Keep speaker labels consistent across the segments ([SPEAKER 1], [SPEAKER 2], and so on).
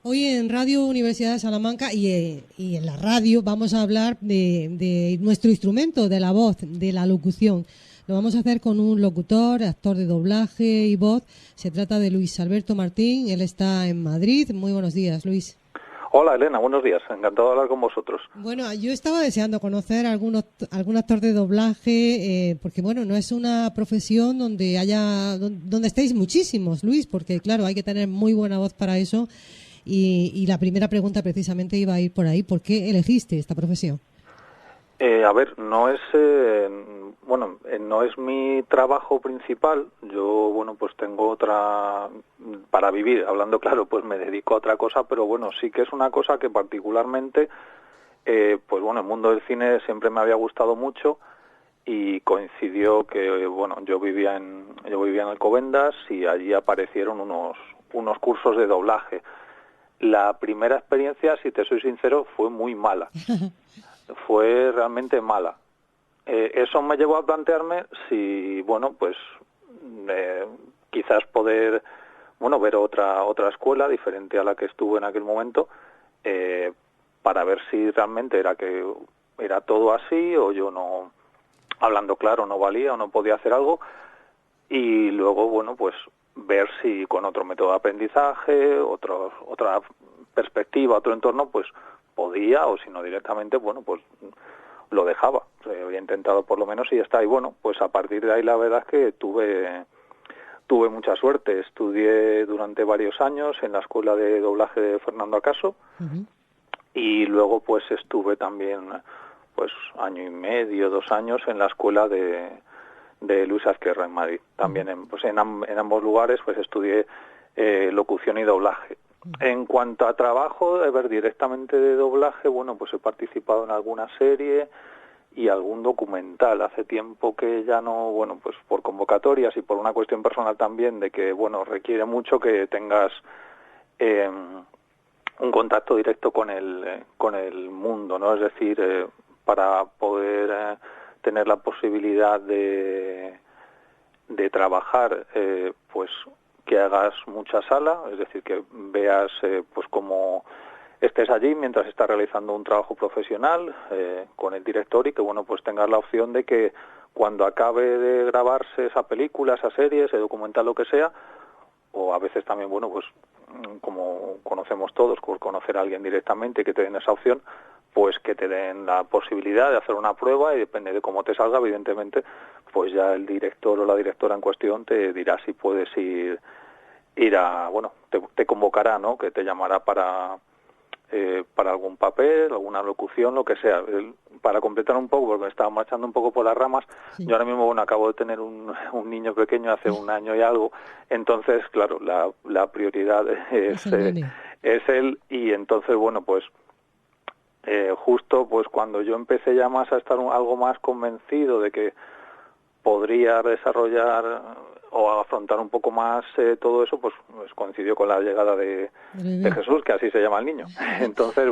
[SPEAKER 1] Hoy en Radio Universidad de Salamanca y en la radio vamos a hablar de nuestro instrumento, de la voz, de la locución. Lo vamos a hacer con un locutor, actor de doblaje y voz. Se trata de Luis Alberto Martín. Él está en Madrid. Muy buenos días, Luis.
[SPEAKER 2] Hola, Elena. Buenos días. Encantado de hablar con vosotros.
[SPEAKER 1] Bueno, yo estaba deseando conocer algún actor de doblaje, porque bueno, no es una profesión donde estéis muchísimos, Luis, porque claro, hay que tener muy buena voz para eso. Y la primera pregunta precisamente iba a ir por ahí. ¿Por qué elegiste esta profesión?
[SPEAKER 2] A ver, no es no es mi trabajo principal. Yo, pues tengo otra para vivir. Hablando claro, pues me dedico a otra cosa, pero bueno, sí que es una cosa que particularmente, el mundo del cine siempre me había gustado mucho y coincidió que, yo vivía en Alcobendas y allí aparecieron unos cursos de doblaje. La primera experiencia, si te soy sincero, fue muy mala. Fue realmente mala. Eso me llevó a plantearme si, quizás poder, ver otra escuela diferente a la que estuve en aquel momento, para ver si realmente era todo así o yo no, hablando claro, no valía o no podía hacer algo. Y luego, ver si con otro método de aprendizaje, otra perspectiva, otro entorno, pues podía, o si no directamente, lo dejaba. Había intentado por lo menos y ya está. Y pues a partir de ahí la verdad es que tuve mucha suerte. Estudié durante varios años en la escuela de doblaje de Fernando Acaso. Uh-huh. Y luego pues estuve también año y medio, 2 años en la escuela de Luis Azquerra en Madrid. También en ambos lugares pues estudié locución y doblaje. En cuanto a trabajo, directamente de doblaje, pues he participado en alguna serie y algún documental. Hace tiempo que ya no, por convocatorias y por una cuestión personal también de que, requiere mucho que tengas un contacto directo con el mundo, ¿no? Es decir, para poder tener la posibilidad de trabajar, que hagas mucha sala, es decir, que veas cómo estés allí mientras estás realizando un trabajo profesional con el director y que tengas la opción de que cuando acabe de grabarse esa película, esa serie, ese documental, lo que sea, o a veces también, como conocemos todos, por conocer a alguien directamente que te den esa opción, pues que te den la posibilidad de hacer una prueba y depende de cómo te salga, evidentemente, pues ya el director o la directora en cuestión te dirá si puedes ir a, te convocará, ¿no? Que te llamará para algún papel, alguna locución, lo que sea. Para completar un poco, porque me estaba marchando un poco por las ramas, sí. Yo ahora mismo, acabo de tener un niño pequeño hace un año y algo, entonces, claro, la prioridad es él, y entonces, justo cuando yo empecé ya más a estar algo más convencido de que podría desarrollar o afrontar un poco más todo eso, pues coincidió con la llegada de Jesús, que así se llama el niño. Entonces,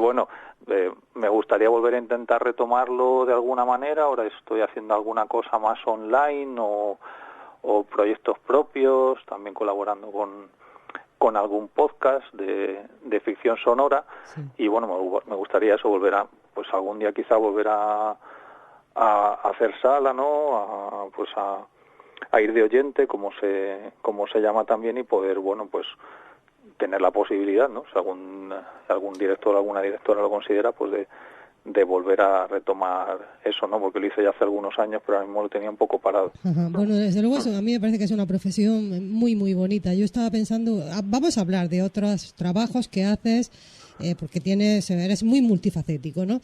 [SPEAKER 2] me gustaría volver a intentar retomarlo de alguna manera. Ahora estoy haciendo alguna cosa más online o proyectos propios, también colaborando con algún podcast de ficción sonora. Sí. Y me gustaría eso, volver a, algún día quizá volver a hacer sala, ¿no? A ir de oyente, como se llama también, y poder, tener la posibilidad, ¿no? Si algún director o alguna directora lo considera, de volver a retomar eso, ¿no? Porque lo hice ya hace algunos años, pero ahora mismo lo tenía un poco parado.
[SPEAKER 1] Ajá. Bueno, desde luego a mí me parece que es una profesión muy, muy bonita. Yo estaba pensando, vamos a hablar de otros trabajos que haces, porque eres muy multifacético, ¿no?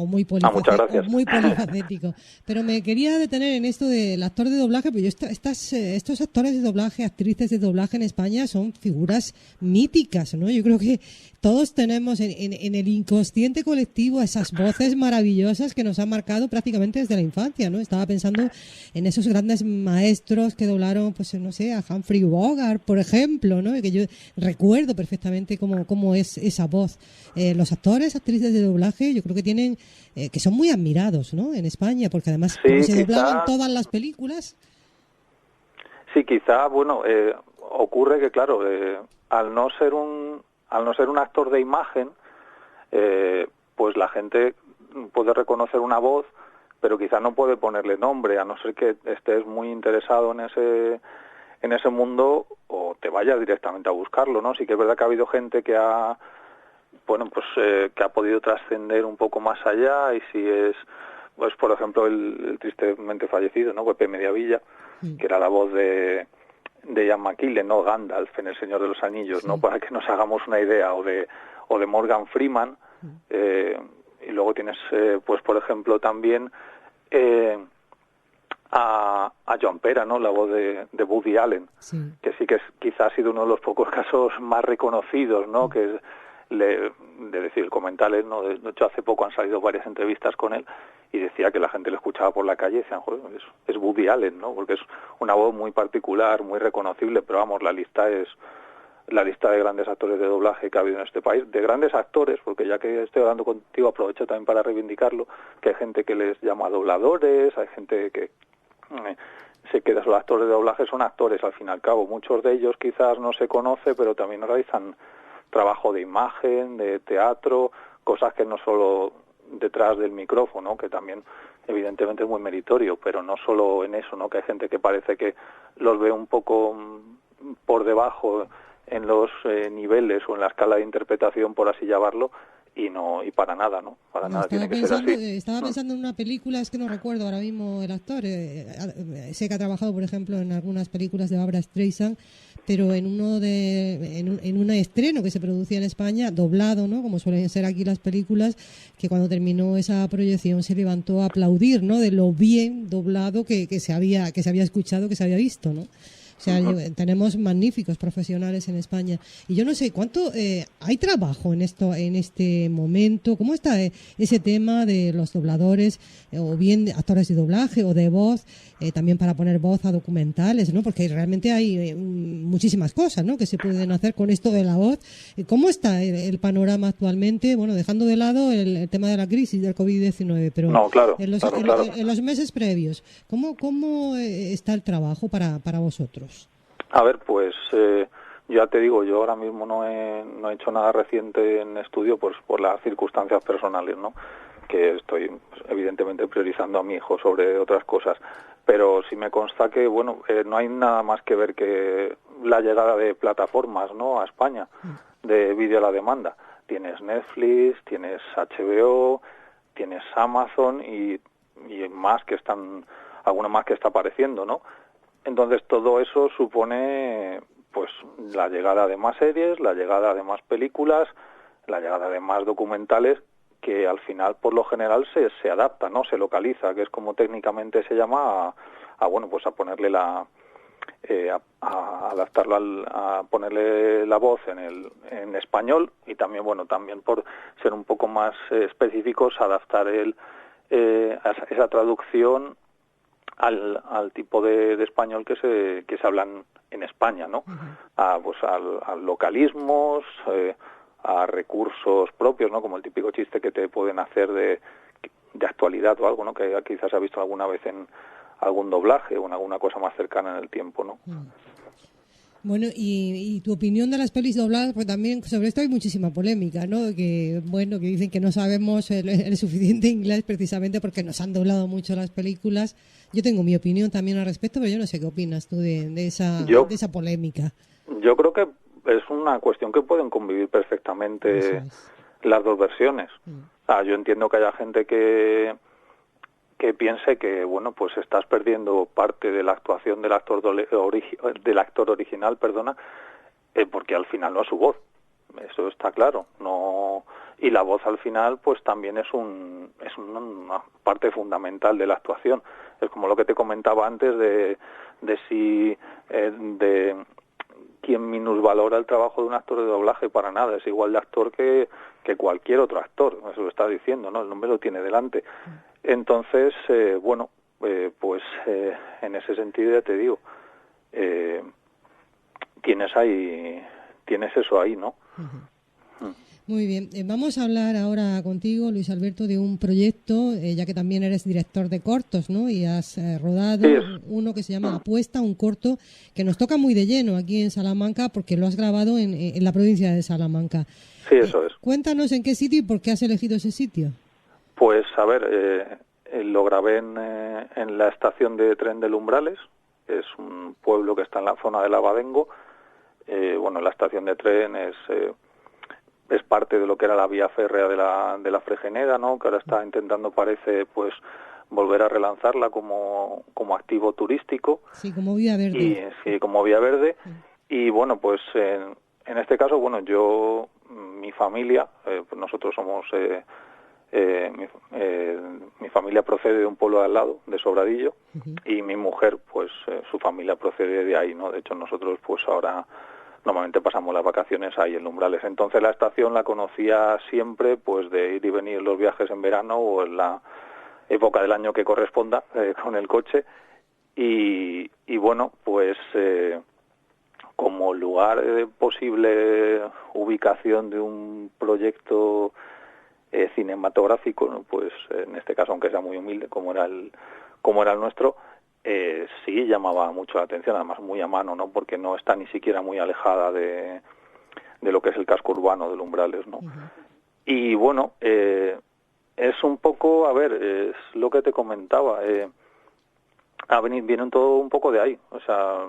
[SPEAKER 1] Muy polifacético. Pero me quería detener en esto del actor de doblaje, porque estos actores de doblaje, actrices de doblaje en España son figuras míticas, ¿no? Yo creo que todos tenemos en el inconsciente colectivo esas voces maravillosas que nos han marcado prácticamente desde la infancia, ¿no? Estaba pensando en esos grandes maestros que doblaron, a Humphrey Bogart, por ejemplo, ¿no? Que yo recuerdo perfectamente cómo es esa voz. Los actores, actrices de doblaje, yo creo que tienen, que son muy admirados, ¿no? En España, porque además como se doblaban todas las películas.
[SPEAKER 2] Sí, quizá, ocurre que, claro, al no ser al no ser un actor de imagen, pues la gente puede reconocer una voz, pero quizá no puede ponerle nombre, a no ser que estés muy interesado en ese mundo o te vayas directamente a buscarlo, ¿no? Sí que es verdad que ha habido gente que ha que ha podido trascender un poco más allá, y si es, pues por ejemplo, el tristemente fallecido, ¿no? Pepe Mediavilla, que era la voz de Ian McKellen, ¿no? Gandalf en El Señor de los Anillos, ¿no? Para que nos hagamos una idea, o de Morgan Freeman, y luego tienes, pues por ejemplo, también a Joan Pera, ¿no? La voz de Woody Allen, que sí que quizás ha sido uno de los pocos casos más reconocidos, ¿no? Que es de decir, comentarles, ¿no? De hecho, hace poco han salido varias entrevistas con él y decía que la gente lo escuchaba por la calle y decían, joder, es Woody Allen, ¿no? Porque es una voz muy particular, muy reconocible, pero vamos, la lista de grandes actores de doblaje que ha habido en este país, de grandes actores, porque ya que estoy hablando contigo, aprovecho también para reivindicarlo, que hay gente que les llama dobladores, hay gente que se queda, los actores de doblaje son actores al fin y al cabo, muchos de ellos quizás no se conoce, pero también realizan trabajo de imagen, de teatro, cosas que no solo detrás del micrófono, que también evidentemente es muy meritorio, pero no solo en eso, ¿no? Que hay gente que parece que los ve un poco por debajo en los niveles o en la escala de interpretación, por así llamarlo, y para nada, ¿no? Para nada tiene que ser así.
[SPEAKER 1] Estaba pensando en una película, es que no recuerdo ahora mismo el actor, sé que ha trabajado, por ejemplo, en algunas películas de Barbra Streisand, pero en un estreno que se producía en España, doblado, ¿no? Como suelen ser aquí las películas, que cuando terminó esa proyección se levantó a aplaudir, ¿no? De lo bien doblado que se había escuchado, que se había visto, ¿no? O sea, tenemos magníficos profesionales en España. Y yo no sé, ¿cuánto hay trabajo en este momento? ¿Cómo está ese tema de los dobladores, o bien actores de doblaje o de voz, también para poner voz a documentales, ¿no? Porque realmente hay muchísimas cosas, ¿no? Que se pueden hacer con esto de la voz. ¿Cómo está el panorama actualmente? Bueno, dejando de lado el tema de la crisis del COVID-19, pero
[SPEAKER 2] no, claro,
[SPEAKER 1] en los meses previos, ¿cómo está el trabajo para vosotros?
[SPEAKER 2] A ver, pues ya te digo, yo ahora mismo no he hecho nada reciente en estudio, pues por las circunstancias personales, ¿no? Que estoy evidentemente priorizando a mi hijo sobre otras cosas, pero sí me consta que, bueno, no hay nada más que ver que la llegada de plataformas, ¿no? A España, de vídeo a la demanda. Tienes Netflix, tienes HBO, tienes Amazon y más que alguna más que está apareciendo, ¿no? Entonces todo eso supone, pues, la llegada de más series, la llegada de más películas, la llegada de más documentales, que al final, por lo general, se adapta, ¿no? Se localiza, que es como técnicamente se llama, a ponerle a adaptarlo a ponerle la voz en español, y también, bueno, también por ser un poco más específicos, adaptar esa traducción al tipo de español que se hablan en España, ¿no? A localismos, a recursos propios, ¿no? Como el típico chiste que te pueden hacer de actualidad o algo, ¿no? Que quizás has visto alguna vez en algún doblaje o en alguna cosa más cercana en el tiempo, ¿no?
[SPEAKER 1] Bueno, y tu opinión de las pelis dobladas, pues también sobre esto hay muchísima polémica, ¿no? Que dicen que no sabemos el suficiente inglés precisamente porque nos han doblado mucho las películas. Yo tengo mi opinión también al respecto, pero yo no sé qué opinas tú de esa polémica.
[SPEAKER 2] Yo creo que es una cuestión que pueden convivir perfectamente las dos versiones. Yo entiendo que haya gente que piense que, bueno, pues estás perdiendo parte de la actuación del actor original, porque al final no es su voz. Eso está claro. No, y la voz al final, pues también es una parte fundamental de la actuación. Es como lo que te comentaba antes de quien minusvalora el trabajo de un actor de doblaje. Para nada, es igual de actor que cualquier otro actor. Eso lo está diciendo, ¿no? El nombre lo tiene delante. Entonces, en ese sentido ya te digo, tienes eso ahí, ¿no?
[SPEAKER 1] Muy bien, vamos a hablar ahora contigo, Luis Alberto, de un proyecto, ya que también eres director de cortos, ¿no? Y has rodado uno que se llama Apuesta, un corto que nos toca muy de lleno aquí en Salamanca porque lo has grabado en la provincia de Salamanca.
[SPEAKER 2] Sí, eso es.
[SPEAKER 1] Cuéntanos en qué sitio y por qué has elegido ese sitio.
[SPEAKER 2] Pues, a ver, lo grabé en la estación de tren de Lumbrales, que es un pueblo que está en la zona de Lavadengo. Bueno, la estación de tren es parte de lo que era la vía férrea de la Fregeneda, ¿no? Que ahora está intentando, parece, pues volver a relanzarla como activo turístico.
[SPEAKER 1] Sí, como vía verde.
[SPEAKER 2] Y, sí, como vía verde. Y bueno, pues en este caso, bueno, mi familia, pues nosotros somos, mi familia procede de un pueblo de al lado, de Sobradillo, y mi mujer, pues su familia procede de ahí, ¿no? De hecho, nosotros, pues ahora normalmente pasamos las vacaciones ahí en Lumbrales. Entonces la estación la conocía siempre, pues de ir y venir los viajes en verano o en la época del año que corresponda con el coche. Y bueno, pues como lugar de posible ubicación de un proyecto cinematográfico, ¿no? Pues en este caso, aunque sea muy humilde como era el nuestro, sí llamaba mucho la atención, además muy a mano, ¿no? Porque no está ni siquiera muy alejada de lo que es el casco urbano de Lumbrales, ¿no? Y bueno, es un poco, a ver, es lo que te comentaba, viene todo un poco de ahí. O sea,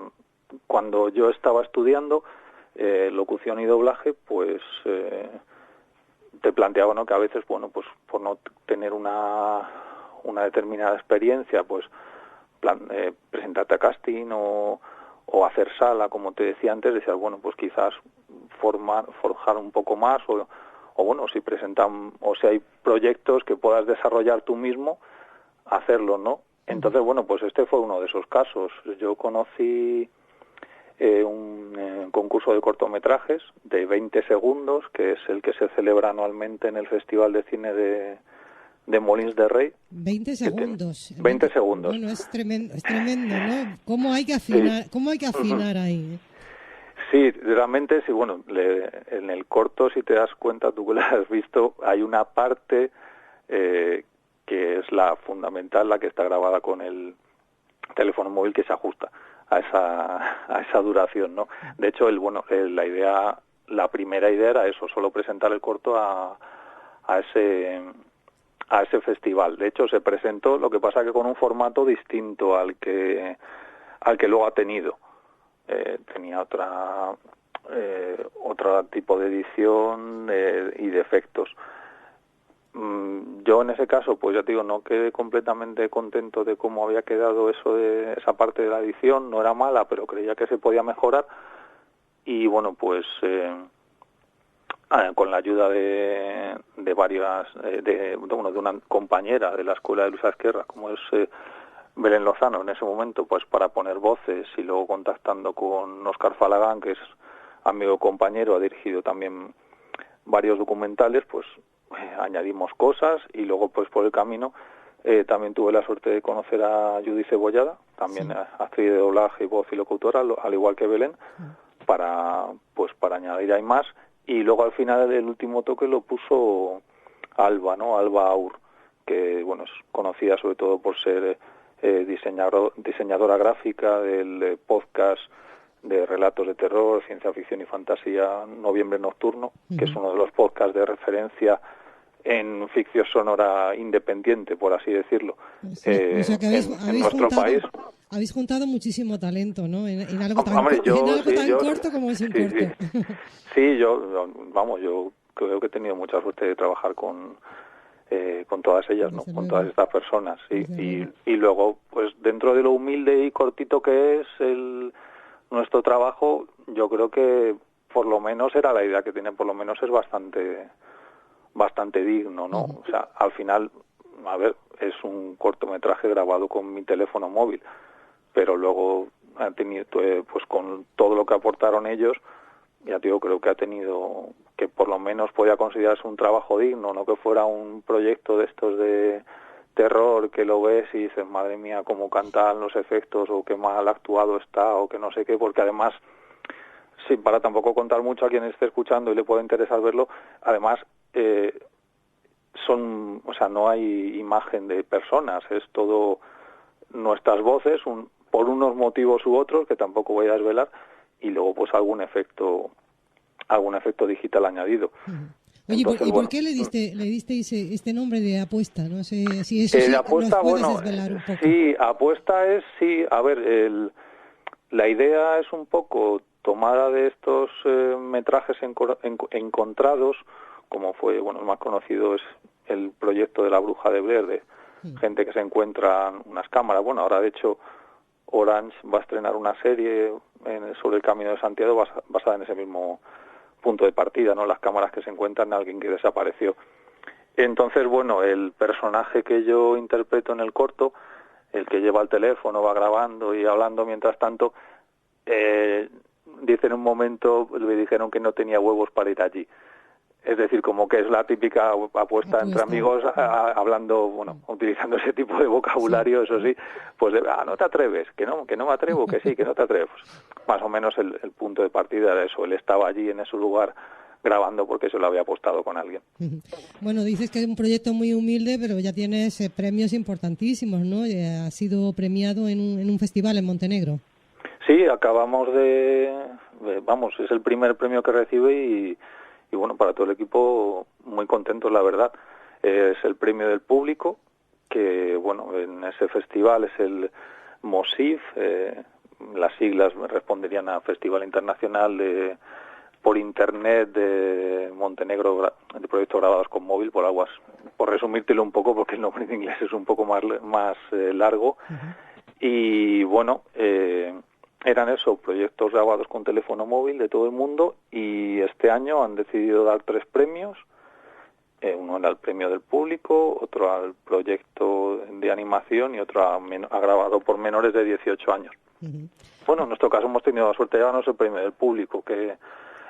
[SPEAKER 2] cuando yo estaba estudiando locución y doblaje, pues te planteaba, ¿no? Que a veces, bueno, pues por no tener una determinada experiencia, pues presentarte a casting o hacer sala, como te decía antes, decías, bueno, pues quizás forjar un poco más o bueno, si presentan o si hay proyectos que puedas desarrollar tú mismo, hacerlo, ¿no? Entonces, bueno, pues este fue uno de esos casos. Yo conocí un concurso de cortometrajes de 20 segundos, que es el que se celebra anualmente en el Festival de Cine de Molins de Rey.
[SPEAKER 1] 20 segundos.
[SPEAKER 2] 20 segundos.
[SPEAKER 1] Bueno, es tremendo, ¿no? ¿Cómo hay que afinar,
[SPEAKER 2] sí.
[SPEAKER 1] ¿Cómo hay que afinar ahí?
[SPEAKER 2] Sí, realmente, sí, bueno, en el corto, si te das cuenta, tú que lo has visto, hay una parte que es la fundamental, la que está grabada con el teléfono móvil, que se ajusta a esa duración, ¿no? De hecho, la primera idea era eso, solo presentar el corto a ese festival. De hecho, se presentó, lo que pasa que con un formato distinto al que luego ha tenido. Tenía otro tipo de edición y de efectos. Yo en ese caso, pues ya te digo, no quedé completamente contento de cómo había quedado eso de esa parte de la edición. No era mala, pero creía que se podía mejorar. Y bueno, pues con la ayuda de varias, de una compañera de la escuela de Luis Azquerra, como es Belén Lozano en ese momento, pues para poner voces, y luego contactando con Óscar Falagán, que es amigo compañero, ha dirigido también varios documentales, pues añadimos cosas, y luego pues por el camino también tuve la suerte de conocer a Judy Cebollada, también actriz de doblaje, voz y locutora, al igual que Belén, para añadir ahí más. Y luego al final el último toque lo puso Alba, ¿no? Alba Aur, que bueno, es conocida sobre todo por ser diseñadora gráfica del podcast de relatos de terror, ciencia ficción y fantasía Noviembre Nocturno, que es uno de los podcasts de referencia en ficción sonora independiente, por así decirlo,
[SPEAKER 1] o sea que
[SPEAKER 2] en nuestro país.
[SPEAKER 1] Habéis juntado muchísimo talento, ¿no? En algo tan, corto como es un corto.
[SPEAKER 2] Sí, yo creo que he tenido mucha suerte de trabajar con todas ellas, ¿no? Con todas estas personas, sí. Y luego, pues dentro de lo humilde y cortito que es nuestro trabajo, yo creo que por lo menos era la idea que tiene, por lo menos es bastante digno, ¿no? O sea, al final, a ver, es un cortometraje grabado con mi teléfono móvil, pero luego ha tenido, pues con todo lo que aportaron ellos, ya te digo, creo que ha tenido, que por lo menos podía considerarse un trabajo digno, no que fuera un proyecto de estos de terror que lo ves y dices, madre mía, cómo cantan los efectos, o qué mal actuado está, o que no sé qué, porque además sí, para tampoco contar mucho a quien esté escuchando y le pueda interesar verlo, además o sea, no hay imagen de personas, es todo nuestras voces, por unos motivos u otros que tampoco voy a desvelar, y luego pues algún efecto digital añadido.
[SPEAKER 1] Oye,
[SPEAKER 2] Entonces,
[SPEAKER 1] ¿y por
[SPEAKER 2] bueno,
[SPEAKER 1] qué le disteis este nombre de Apuesta? No sé si eso sí
[SPEAKER 2] de Apuesta,
[SPEAKER 1] nos puedes
[SPEAKER 2] bueno,
[SPEAKER 1] desvelar un poco.
[SPEAKER 2] sí, Apuesta es, sí, a ver, la idea es un poco tomada de estos metrajes encontrados, como fue, bueno, el más conocido es el proyecto de La Bruja de Blair, de gente que se encuentra unas cámaras. Bueno, ahora de hecho Orange va a estrenar una serie sobre el Camino de Santiago basada en ese mismo punto de partida, ¿no? Las cámaras que se encuentran a alguien que desapareció. Entonces, bueno, el personaje que yo interpreto en el corto, el que lleva el teléfono, va grabando y hablando mientras tanto, dice en un momento, le dijeron que no tenía huevos para ir allí. Es decir, como que es la típica apuesta entre amigos, hablando, bueno, utilizando ese tipo de vocabulario, sí. Eso sí, pues no te atreves, que no me atrevo, que sí, que no te atreves. Más o menos el punto de partida era eso, él estaba allí en ese lugar grabando porque se lo había apostado con alguien.
[SPEAKER 1] Bueno, dices que es un proyecto muy humilde, pero ya tienes premios importantísimos, ¿no? Has sido premiado en un festival en Montenegro.
[SPEAKER 2] Sí, acabamos vamos, es el primer premio que recibe y bueno, para todo el equipo muy contentos, la verdad. Es el premio del público, que bueno, en ese festival es el MOSIF, las siglas responderían a Festival Internacional por Internet de Montenegro, de proyectos grabados con móvil, por resumírtelo un poco, porque el nombre en inglés es un poco más largo. Y bueno, eran proyectos grabados con teléfono móvil de todo el mundo, y este año han decidido dar 3 premios. Uno era el premio del público, otro al proyecto de animación y otro a grabado por menores de 18 años. Bueno, en nuestro caso hemos tenido la suerte de ganarnos el premio del público, que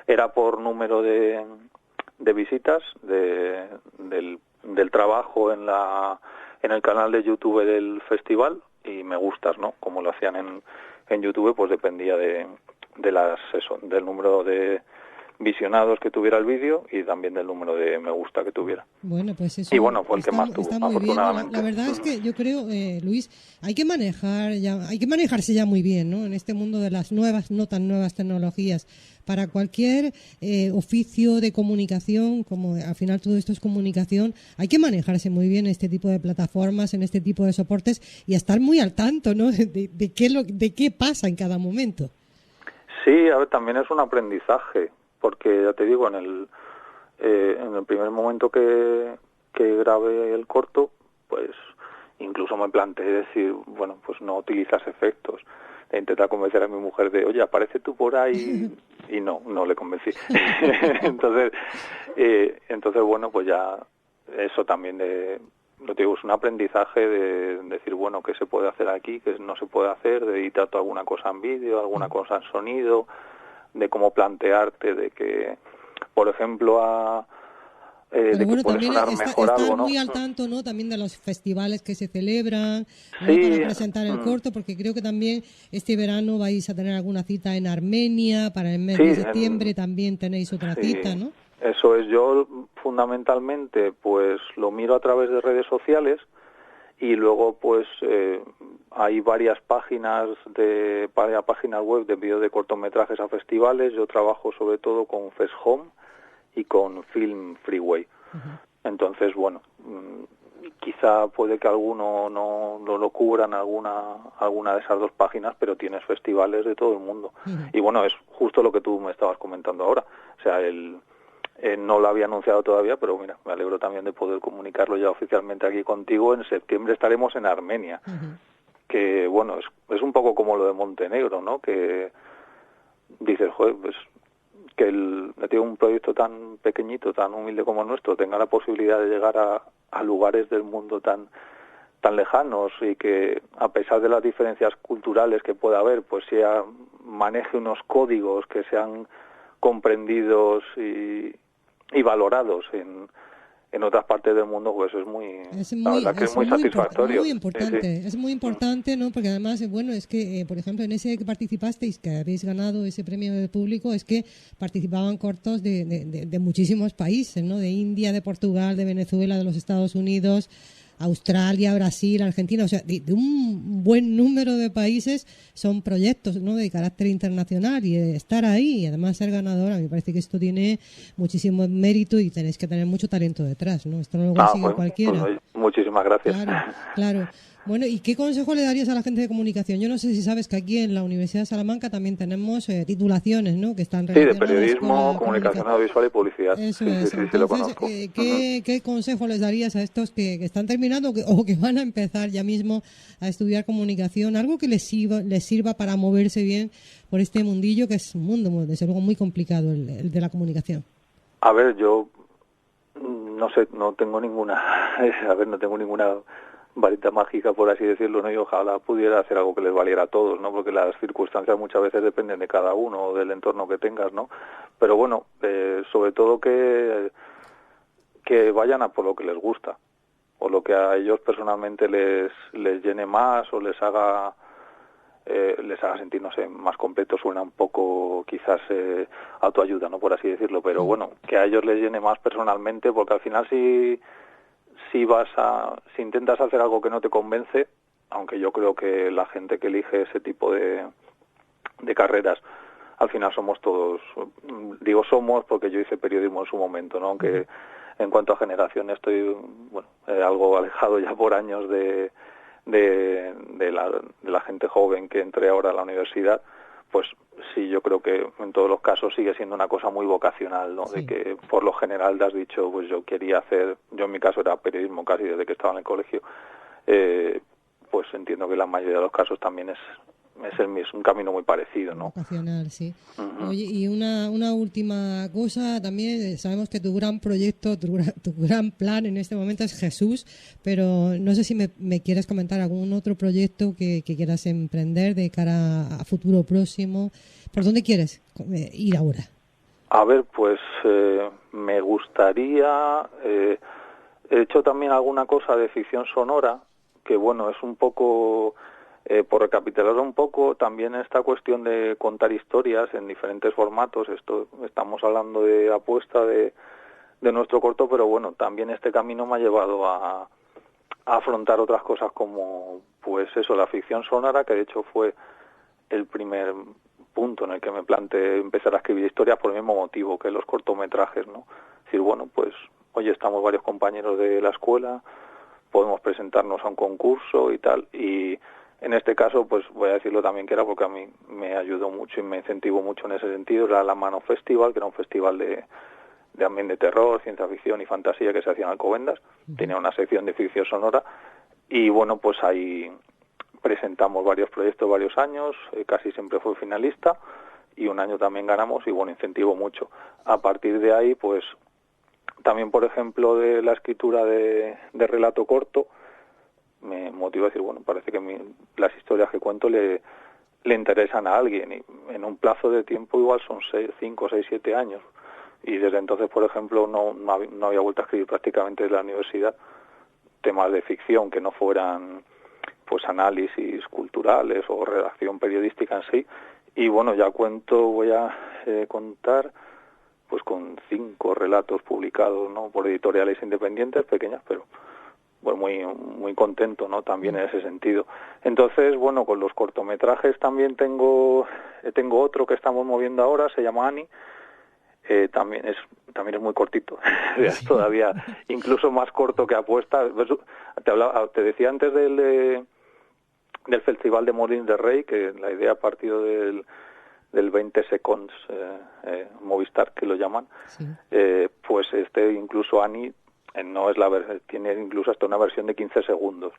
[SPEAKER 2] era por número de visitas del trabajo en el canal de YouTube del festival, y me gustas, ¿no? Como lo hacían en YouTube, pues dependía del número de visionados que tuviera el vídeo y también del número de me gusta que tuviera.
[SPEAKER 1] Bueno, pues eso.
[SPEAKER 2] Y bueno, fue el que más tuvo,
[SPEAKER 1] está muy
[SPEAKER 2] afortunadamente.
[SPEAKER 1] Bien. La verdad es que yo creo, Luis, hay que manejarse ya muy bien, ¿no? En este mundo de las nuevas, no tan nuevas tecnologías. Para cualquier oficio de comunicación, como al final todo esto es comunicación, hay que manejarse muy bien en este tipo de plataformas, en este tipo de soportes, y estar muy al tanto, ¿no? de qué pasa en cada momento.
[SPEAKER 2] Sí, a ver, también es un aprendizaje, porque ya te digo, en el primer momento que grabé el corto, pues incluso me planteé decir, bueno, pues no utilizas efectos. E intentar convencer a mi mujer de, oye, aparece tú por ahí, y no le convencí. entonces bueno, pues ya eso también lo digo, es un aprendizaje de decir, bueno, qué se puede hacer aquí, qué no se puede hacer, de editar alguna cosa en vídeo, alguna cosa en sonido, de cómo plantearte, de que, por ejemplo,
[SPEAKER 1] pero
[SPEAKER 2] de
[SPEAKER 1] bueno,
[SPEAKER 2] que puede sonar mejor algo, ¿no?
[SPEAKER 1] Muy al tanto, ¿no? También de los festivales que se celebran, ¿no?
[SPEAKER 2] Sí,
[SPEAKER 1] Para presentar el corto, porque creo que también este verano vais a tener alguna cita en Armenia, para el mes de septiembre también tenéis otra cita, ¿no?
[SPEAKER 2] Eso es, yo fundamentalmente pues lo miro a través de redes sociales, y luego pues hay varias páginas web de envío de cortometrajes a festivales. Yo trabajo sobre todo con Fest Home y con Film Freeway. Entonces, bueno, quizá puede que alguno no lo cubran alguna de esas dos páginas, pero tienes festivales de todo el mundo. Y bueno, es justo lo que tú me estabas comentando ahora. O sea, no lo había anunciado todavía, pero mira, me alegro también de poder comunicarlo ya oficialmente aquí contigo. En septiembre estaremos en Armenia, que bueno, es un poco como lo de Montenegro, ¿no? Que dices, joder, pues que un proyecto tan pequeñito, tan humilde como el nuestro, tenga la posibilidad de llegar a lugares del mundo tan lejanos, y que a pesar de las diferencias culturales que pueda haber, pues maneje unos códigos que sean comprendidos y valorados en en otras partes del mundo, pues es muy, la verdad que es muy satisfactorio.
[SPEAKER 1] Muy importante,
[SPEAKER 2] sí.
[SPEAKER 1] es muy importante, ¿no? Porque además, bueno, es que, por ejemplo, en ese que participasteis, que habéis ganado ese premio del público, es que participaban cortos de muchísimos países, ¿no? De India, de Portugal, de Venezuela, de los Estados Unidos, Australia, Brasil, Argentina, o sea, de un buen número de países son proyectos, ¿no? De carácter internacional, y estar ahí y además ser ganadora, me parece que esto tiene muchísimo mérito y tenéis que tener mucho talento detrás, ¿no? Esto no lo consigue cualquiera.
[SPEAKER 2] Pues, muchísimas gracias.
[SPEAKER 1] Claro. Bueno, ¿y qué consejo le darías a la gente de comunicación? Yo no sé si sabes que aquí en la Universidad de Salamanca también tenemos titulaciones, ¿no? Que están relacionadas
[SPEAKER 2] de periodismo,
[SPEAKER 1] con
[SPEAKER 2] comunicación audiovisual y publicidad.
[SPEAKER 1] Eso
[SPEAKER 2] sí,
[SPEAKER 1] es.
[SPEAKER 2] sí,
[SPEAKER 1] Entonces,
[SPEAKER 2] lo conozco.
[SPEAKER 1] ¿qué consejo les darías a estos que están terminando o que van a empezar ya mismo a estudiar comunicación? Algo que les sirva para moverse bien por este mundillo, que es un mundo, desde luego, muy complicado, el de la comunicación.
[SPEAKER 2] A ver, yo no sé, no tengo ninguna varita mágica, por así decirlo, ¿no? Y ojalá pudiera hacer algo que les valiera a todos, ¿no? Porque las circunstancias muchas veces dependen de cada uno o del entorno que tengas, ¿no? Pero bueno, sobre todo que vayan a por lo que les gusta, o lo que a ellos personalmente les llene más o les haga sentir, no sé, más completo. Suena un poco quizás autoayuda, ¿no? Por así decirlo, pero bueno, que a ellos les llene más personalmente, porque al final si intentas hacer algo que no te convence, aunque yo creo que la gente que elige ese tipo de carreras, al final somos todos, digo somos porque yo hice periodismo en su momento, ¿no? Aunque en cuanto a generación estoy, algo alejado ya por años de la gente joven que entre ahora a la universidad, pues sí, yo creo que en todos los casos sigue siendo una cosa muy vocacional, ¿no? Sí. De que por lo general te has dicho, pues yo quería hacer, yo en mi caso era periodismo casi desde que estaba en el colegio, pues entiendo que la mayoría de los casos también es un camino muy parecido, ¿no?
[SPEAKER 1] Vocacional, sí. Oye, y una última cosa también, sabemos que tu gran proyecto, tu gran plan en este momento es Jesús, pero no sé si me quieres comentar algún otro proyecto que quieras emprender de cara a futuro próximo. ¿Por dónde quieres ir ahora?
[SPEAKER 2] A ver, pues me gustaría, he hecho también alguna cosa de ficción sonora, que bueno, es un poco... por recapitular un poco, también esta cuestión de contar historias en diferentes formatos, estamos hablando de apuesta de nuestro corto, pero bueno, también este camino me ha llevado a afrontar otras cosas como, pues eso, la ficción sonora, que de hecho fue el primer punto en el que me planteé empezar a escribir historias por el mismo motivo que los cortometrajes, ¿no? Es decir, bueno, pues hoy estamos varios compañeros de la escuela, podemos presentarnos a un concurso y tal, y en este caso, pues voy a decirlo también que era porque a mí me ayudó mucho y me incentivó mucho en ese sentido, era la Mano Festival, que era un festival también de terror, ciencia ficción y fantasía que se hacía en Alcobendas, tenía una sección de ficción sonora, y bueno, pues ahí presentamos varios proyectos varios años, casi siempre fui finalista, y un año también ganamos, y bueno, incentivó mucho. A partir de ahí, pues también, por ejemplo, de la escritura de relato corto, me motiva a decir, bueno, parece que las historias que cuento le interesan a alguien, y en un plazo de tiempo igual son 5, 6, 7 años, y desde entonces, por ejemplo, no había vuelto a escribir prácticamente desde la universidad temas de ficción que no fueran pues análisis culturales o redacción periodística en sí, y bueno, ya voy a contar pues con 5 relatos publicados, ¿no? Por editoriales independientes, pequeñas, pero pues muy muy contento, ¿no? También en ese sentido. Entonces, bueno, con los cortometrajes también tengo otro que estamos moviendo ahora, se llama Ani. También es muy cortito, es todavía incluso más corto que Apuesta. Te decía antes del Festival de Molins de Rey, que la idea ha partido del 20 Seconds Movistar, que lo llaman. Sí. Pues incluso Ani no es tiene incluso hasta una versión de 15 segundos.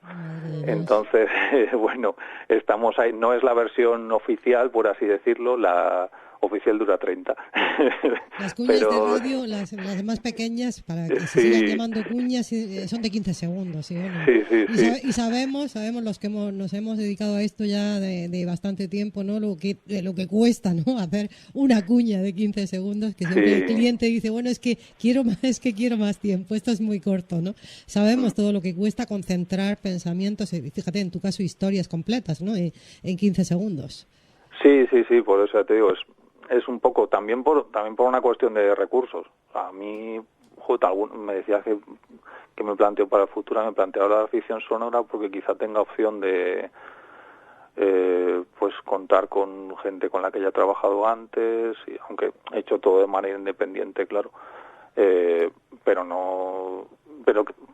[SPEAKER 2] Entonces, bueno, estamos ahí, no es la versión oficial, por así decirlo, oficial dura 30.
[SPEAKER 1] Las cuñas
[SPEAKER 2] Pero,
[SPEAKER 1] de radio, las más pequeñas, para que se
[SPEAKER 2] sí,
[SPEAKER 1] sigan llamando cuñas, son de 15 segundos. ¿Sí, bueno?
[SPEAKER 2] sí, sí,
[SPEAKER 1] Y,
[SPEAKER 2] sí.
[SPEAKER 1] y sabemos los que nos hemos dedicado a esto ya de bastante tiempo, ¿no? Lo que cuesta, ¿no? Hacer una cuña de 15 segundos, que siempre el
[SPEAKER 2] Sí.
[SPEAKER 1] cliente dice, bueno, es que quiero más tiempo, esto es muy corto, ¿no? Sabemos todo lo que cuesta concentrar pensamientos, y fíjate, en tu caso, historias completas, ¿no? En 15 segundos.
[SPEAKER 2] Sí, sí, sí, por eso ya te digo, es un poco también por una cuestión de recursos. A mí, me decía que me planteo para el futuro, me planteo la ficción sonora porque quizá tenga opción de pues contar con gente con la que ya he trabajado antes, y aunque he hecho todo de manera independiente, claro, pero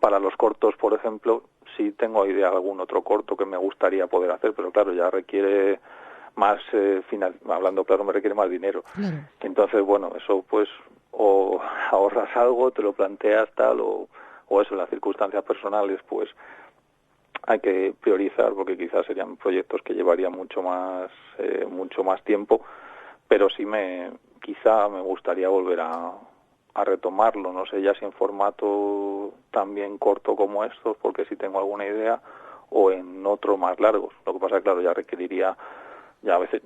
[SPEAKER 2] para los cortos, por ejemplo, sí tengo idea de algún otro corto que me gustaría poder hacer, pero claro, ya requiere más hablando claro, me requiere más dinero.
[SPEAKER 1] Claro.
[SPEAKER 2] Entonces, bueno, eso pues o ahorras algo, te lo planteas tal, o eso, en las circunstancias personales, pues hay que priorizar, porque quizás serían proyectos que llevarían mucho más tiempo, pero sí quizá me gustaría volver a retomarlo, no sé ya si en formato también corto como estos, porque sí tengo alguna idea, o en otro más largos. Lo que pasa es que, claro, ya requeriría, ya a veces,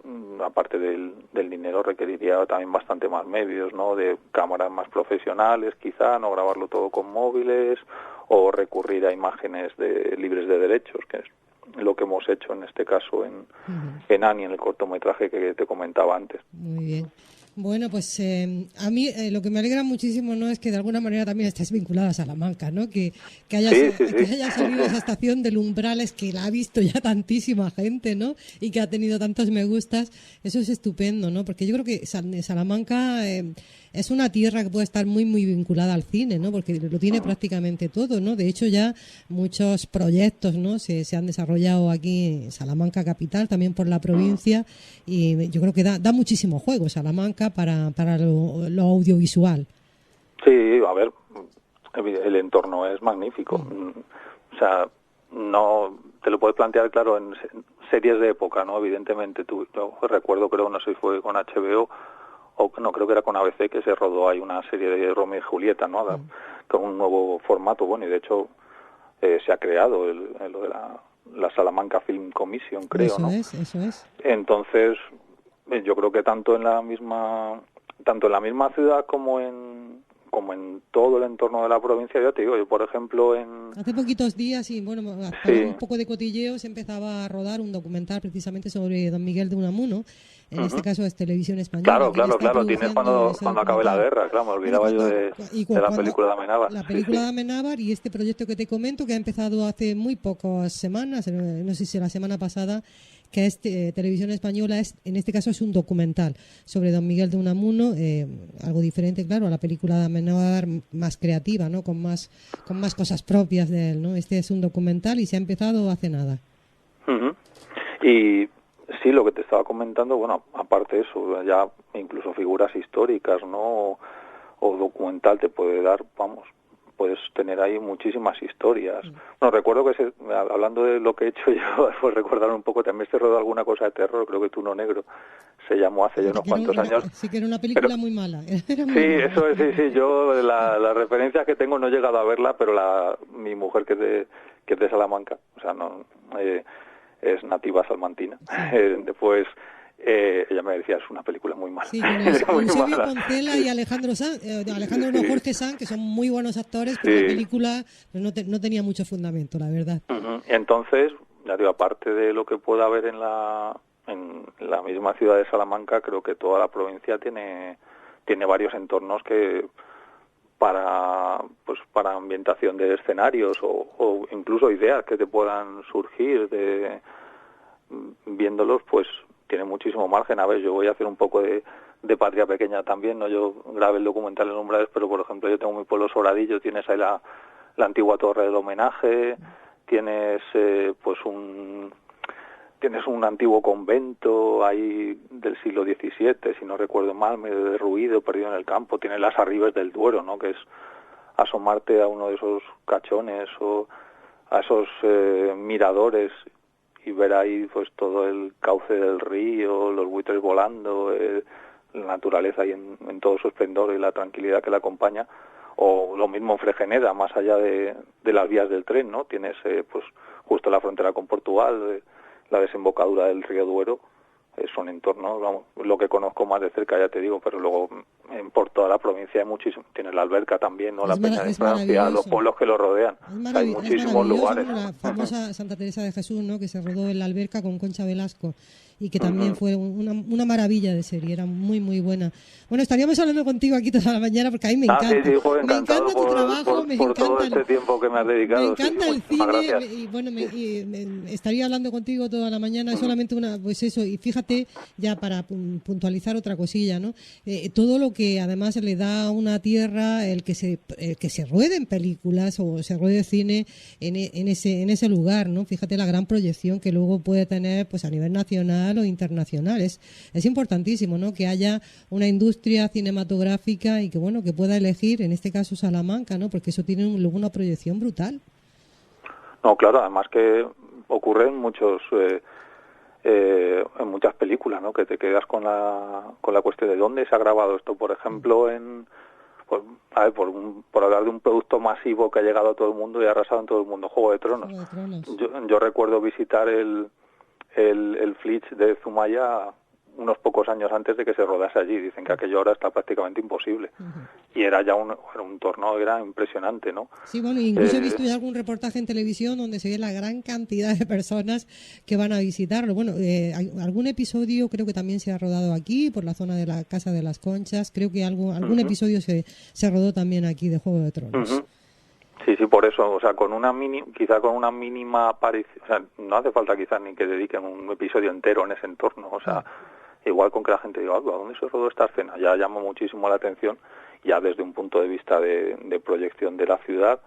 [SPEAKER 2] aparte del dinero, requeriría también bastante más medios, ¿no? De cámaras más profesionales, quizá, no grabarlo todo con móviles, o recurrir a imágenes libres de derechos, que es lo que hemos hecho en este caso en Annie, en el cortometraje que te comentaba antes.
[SPEAKER 1] Muy bien. Bueno, pues a mí lo que me alegra muchísimo, ¿no?, es que de alguna manera también estés vinculada a Salamanca, ¿no? Que haya salido esa estación del Umbrales, que la ha visto ya tantísima gente, ¿no? Y que ha tenido tantos me gustas. Eso es estupendo, ¿no? Porque yo creo que Salamanca es una tierra que puede estar muy, muy vinculada al cine, ¿no? Porque lo tiene prácticamente todo, ¿no? De hecho, ya muchos proyectos, ¿no?, se han desarrollado aquí en Salamanca capital, también por la provincia, y yo creo que da muchísimo juego Salamanca para lo audiovisual.
[SPEAKER 2] Sí, a ver, el entorno es magnífico. O sea, no te lo puedes plantear, claro, en series de época, ¿no? Evidentemente, yo recuerdo, creo, no sé si fue con HBO o no, creo que era con ABC, que se rodó ahí una serie de Romeo y Julieta, ¿no? Con un nuevo formato, bueno, y de hecho se ha creado lo de la Salamanca Film Commission, creo,
[SPEAKER 1] eso
[SPEAKER 2] ¿no?
[SPEAKER 1] Eso es.
[SPEAKER 2] Entonces, yo creo que tanto en la misma ciudad como en todo el entorno de la provincia, ya te digo, yo por ejemplo
[SPEAKER 1] hace poquitos días, y bueno, por un poco de cotilleo, se empezaba a rodar un documental precisamente sobre don Miguel de Unamuno. En este caso es Televisión Española.
[SPEAKER 2] Claro, tienes cuando acabe la guerra, claro, me olvidaba yo de la película de Amenábar.
[SPEAKER 1] La película de Amenábar, y este proyecto que te comento, que ha empezado hace muy pocas semanas, no sé si la semana pasada, que es Televisión Española, en este caso es un documental sobre don Miguel de Unamuno, algo diferente, claro, a la película de Amenábar, más creativa, ¿no? Con más cosas propias de él, ¿no? Este es un documental y se ha empezado hace nada.
[SPEAKER 2] Y sí, lo que te estaba comentando, bueno, aparte de eso, ya incluso figuras históricas, ¿no? O documental te puede dar, vamos, puedes tener ahí muchísimas historias. Bueno, recuerdo que hablando de lo que he hecho yo, pues recordar un poco, también se rodó alguna cosa de terror, creo que Tuno Negro se llamó hace ya unos cuantos años.
[SPEAKER 1] Sí, que era una película muy mala.
[SPEAKER 2] Eso es, sí, yo las referencias que tengo no he llegado a verla, pero mi mujer, que es de Salamanca, o sea, no es nativa salmantina. Sí. Después ella me decía, es una película muy mala.
[SPEAKER 1] Sí, con Eusebio Poncela y Alejandro Jorge Sanz, que son muy buenos actores, pero la película pues, no tenía mucho fundamento, la verdad.
[SPEAKER 2] Entonces, ya digo, aparte de lo que pueda haber en la misma ciudad de Salamanca, creo que toda la provincia tiene varios entornos que para ambientación de escenarios o incluso ideas que te puedan surgir viéndolos, pues tiene muchísimo margen. A ver, yo voy a hacer un poco de patria pequeña también, ¿no? Yo grabé el documental en Umbrales, pero por ejemplo yo tengo mi pueblo Sobradillo, tienes ahí la antigua torre del homenaje, tienes tienes un antiguo convento ahí del siglo XVII, si no recuerdo mal, medio derruido, perdido en el campo, tienes las Arribes del Duero, ¿no? Que es asomarte a uno de esos cachones o a esos miradores y ver ahí pues todo el cauce del río, los buitres volando, la naturaleza y en todo su esplendor y la tranquilidad que la acompaña. O lo mismo en Fregeneda, más allá de las vías del tren, ¿no? Tienes pues justo la frontera con Portugal, la desembocadura del río Duero. Es un entorno, vamos, lo que conozco más de cerca, ya te digo, pero luego por toda la provincia hay muchísimo. Tienes la Alberca también, ¿no? La Peña de Francia, los pueblos que lo rodean. O sea, hay muchísimos lugares.
[SPEAKER 1] La famosa Santa Teresa de Jesús, ¿no? Que se rodó en la Alberca con Concha Velasco y que también fue una maravilla de serie, era muy, muy buena. Bueno, estaríamos hablando contigo aquí toda la mañana porque a mí me encanta.
[SPEAKER 2] Sí, joder,
[SPEAKER 1] me encanta tu trabajo, me
[SPEAKER 2] por
[SPEAKER 1] encanta
[SPEAKER 2] todo este tiempo que me has dedicado.
[SPEAKER 1] Me encanta el cine
[SPEAKER 2] gracias.
[SPEAKER 1] y bueno, estaría hablando contigo toda la mañana, solamente pues eso, y fíjate, ya para puntualizar otra cosilla, ¿no? Todo lo que además le da a una tierra el que se rueden películas o se ruede cine en ese lugar, ¿no? Fíjate la gran proyección que luego puede tener pues a nivel nacional o internacional. Es importantísimo, ¿no? Que haya una industria cinematográfica y que bueno, que pueda elegir, en este caso Salamanca, ¿no? Porque eso tiene luego una proyección brutal.
[SPEAKER 2] No, claro, además que ocurre en en muchas películas, ¿no? Que te quedas con la cuestión de dónde se ha grabado esto, por ejemplo, por hablar de un producto masivo que ha llegado a todo el mundo y ha arrasado en todo el mundo, Juego de Tronos. Yo recuerdo visitar el Flitch de Zumaya unos pocos años antes de que se rodase allí. Dicen que aquello ahora está prácticamente imposible. Y era ya un entorno, era impresionante, ¿no?
[SPEAKER 1] Sí, bueno, incluso he visto ya algún reportaje en televisión donde se ve la gran cantidad de personas que van a visitarlo. Bueno, algún episodio creo que también se ha rodado aquí, por la zona de la Casa de las Conchas. Creo que algún episodio se rodó también aquí de Juego de Tronos.
[SPEAKER 2] Sí, por eso, o sea, quizá con una mínima aparición, o sea, no hace falta quizás ni que dediquen un episodio entero en ese entorno, o sea, igual con que la gente diga, ¿a dónde se rodó esta escena? Ya llama muchísimo la atención, ya desde un punto de vista de proyección de la ciudad,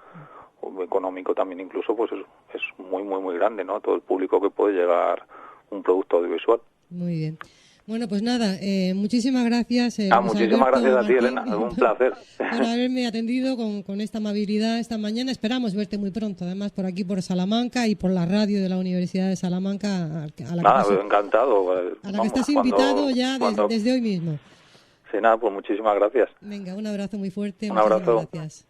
[SPEAKER 2] o económico también incluso, pues es muy, muy, muy grande, ¿no? Todo el público que puede llegar un producto audiovisual.
[SPEAKER 1] Muy bien. Bueno, pues nada, muchísimas gracias.
[SPEAKER 2] Muchísimas gracias a ti, Elena, es un placer.
[SPEAKER 1] Por haberme atendido con esta amabilidad esta mañana. Esperamos verte muy pronto, además por aquí, por Salamanca y por la radio de la Universidad de Salamanca.
[SPEAKER 2] Encantado.
[SPEAKER 1] A la que estás invitado ya desde hoy mismo.
[SPEAKER 2] Sí, nada, pues muchísimas gracias.
[SPEAKER 1] Venga, un abrazo muy fuerte.
[SPEAKER 2] Un abrazo.
[SPEAKER 1] Gracias.